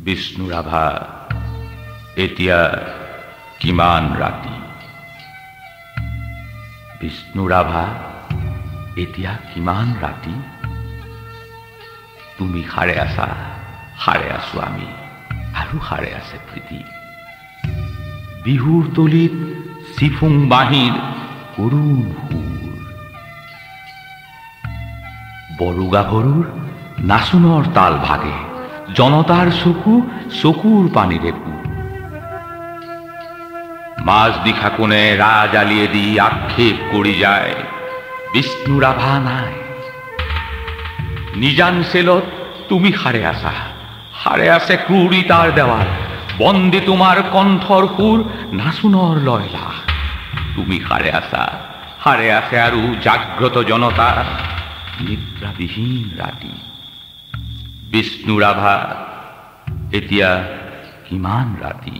বিষ্ণুৰাভা এতিয়া কিমান ৰাতি বিষ্ণুৰাভা এতিয়া কিমান ৰাতি তুমি সাৰে আছা সাৰে আছো আমি আৰু সাৰে আছে প্ৰীতি বিহুৰ তলিত চিফুং বাঁহীৰ কৰুণ সুৰ বড়ো গাভৰুৰ নাচোনৰ তাল ভাগে জনতাৰ চকুৰ পানীৰে পুৰ মাজ দিশা কোণে ৰাজ আলিয়ে দি আক্ষেপ কৰি যায় বিষ্ণুৰাভা নাই নিজান চেলত তুমি সাৰে আছে ক্ৰূৰিতাৰ দেৱাল বন্দী তোমাৰ কণ্ঠৰ সুৰ নাচোনৰ লয়লা তুমি সাৰে আছে আৰু জাগ্ৰত জনতা নিদ্ৰাবিহীন ৰাতি বিষ্ণুৰাভা এতিয়া কিমান ৰাতি।